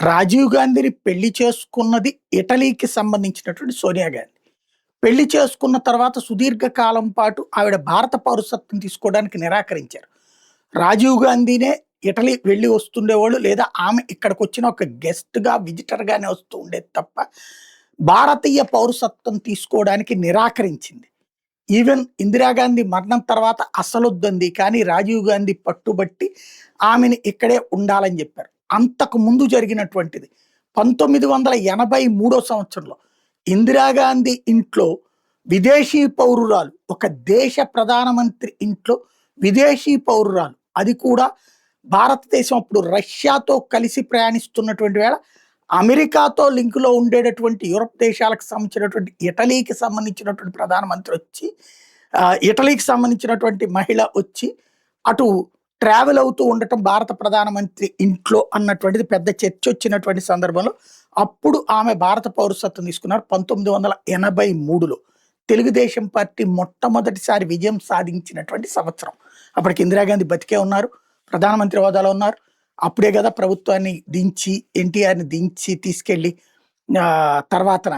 రాజీవ్ గాంధీని పెళ్లి చేసుకున్నది ఇటలీకి సంబంధించినటువంటి సోనియా గాంధీ. పెళ్లి చేసుకున్న తర్వాత సుదీర్ఘ కాలం పాటు ఆవిడ భారత పౌరసత్వం తీసుకోవడానికి నిరాకరించారు. రాజీవ్ గాంధీనే ఇటలీ వెళ్ళి వస్తుండేవాళ్ళు, లేదా ఆమె ఇక్కడికొచ్చిన ఒక గెస్ట్‌గా, విజిటర్‌గానే వస్తూ ఉండేది తప్ప, భారతీయ పౌరసత్వం తీసుకోవడానికి నిరాకరించింది. ఈవెన్ ఇందిరాగాంధీ మరణం తర్వాత అసలొద్దంది. కానీ రాజీవ్ గాంధీ పట్టుబట్టి ఆమెని ఇక్కడే ఉండాలని చెప్పారు. అంతకు ముందు జరిగినటువంటిది 1983 సంవత్సరంలో ఇందిరాగాంధీ ఇంట్లో విదేశీ పౌరురాలు, ఒక దేశ ప్రధానమంత్రి ఇంట్లో విదేశీ పౌరురాలు, అది కూడా భారతదేశం అప్పుడు రష్యాతో కలిసి ప్రయాణిస్తున్నటువంటి వేళ అమెరికాతో లింకులో ఉండేటటువంటి యూరప్ దేశాలకు సంబంధించినటువంటి ఇటలీకి సంబంధించినటువంటి ప్రధానమంత్రి వచ్చి, ఇటలీకి సంబంధించినటువంటి మహిళ వచ్చి అటు ట్రావెల్ అవుతూ ఉండటం భారత ప్రధానమంత్రి ఇంట్లో అన్నటువంటిది పెద్ద చర్చ వచ్చినటువంటి సందర్భంలో అప్పుడు ఆమె భారత పౌరసత్వం తీసుకున్నారు. 1983లో తెలుగుదేశం పార్టీ మొట్టమొదటిసారి విజయం సాధించినటువంటి సంవత్సరం. అప్పటికి ఇందిరాగాంధీ బతికే ఉన్నారు, ప్రధానమంత్రి హోదాలో ఉన్నారు. అప్పుడే కదా ప్రభుత్వాన్ని దించి, ఎన్టీఆర్ని దించి తీసుకెళ్ళి తర్వాతన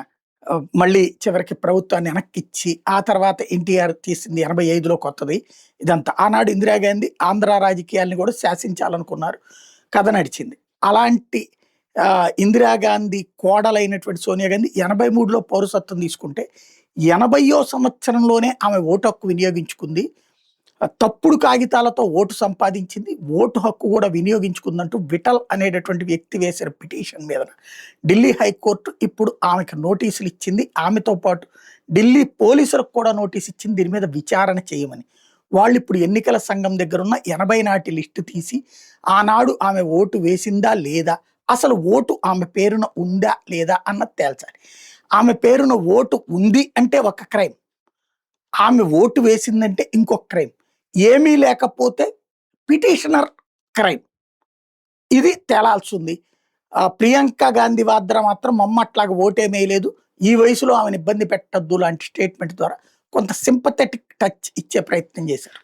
మళ్ళీ చివరికి ప్రభుత్వాన్ని వెనక్కిచ్చి, ఆ తర్వాత ఎన్టీఆర్ తీసింది 85లో కొత్తది ఇదంతా. ఆనాడు ఇందిరాగాంధీ ఆంధ్ర రాజకీయాల్ని కూడా శాసించాలనుకున్నారు, కథ నడిచింది. అలాంటి ఇందిరాగాంధీ కోడలైనటువంటి సోనియా గాంధీ 83లో పౌరసత్వం తీసుకుంటే 80వ సంవత్సరంలోనే ఆమె ఓటు హక్కు వినియోగించుకుంది. తప్పుడు కాగితాలతో ఓటు సంపాదించింది, ఓటు హక్కు కూడా వినియోగించుకుందంటూ విఠల్ అనేటటువంటి వ్యక్తి వేసిన పిటిషన్ మీద ఢిల్లీ హైకోర్టు ఇప్పుడు ఆమెకు నోటీసులు ఇచ్చింది. ఆమెతో పాటు ఢిల్లీ పోలీసులకు కూడా నోటీస్ ఇచ్చింది దీని మీద విచారణ చేయమని. వాళ్ళు ఇప్పుడు ఎన్నికల సంఘం దగ్గర ఉన్న 80 నాటి లిస్టు తీసి ఆనాడు ఆమె ఓటు వేసిందా లేదా, అసలు ఓటు ఆమె పేరున ఉందా లేదా అన్నది తేల్చాలి. ఆమె పేరున ఓటు ఉంది అంటే ఒక క్రైమ్, ఆమె ఓటు వేసిందంటే ఇంకొక క్రైమ్, ఏమీ లేకపోతే పిటిషనర్ క్రైమ్. ఇది తేలాల్సి ఉంది. ప్రియాంక గాంధీ వాద్రా మాత్రం అట్లాగా ఓటేమేయలేదు, ఈ వయసులో ఆమెను ఇబ్బంది పెట్టద్దు లాంటి స్టేట్మెంట్ ద్వారా కొంత సింపథెటిక్ టచ్ ఇచ్చే ప్రయత్నం చేశారు.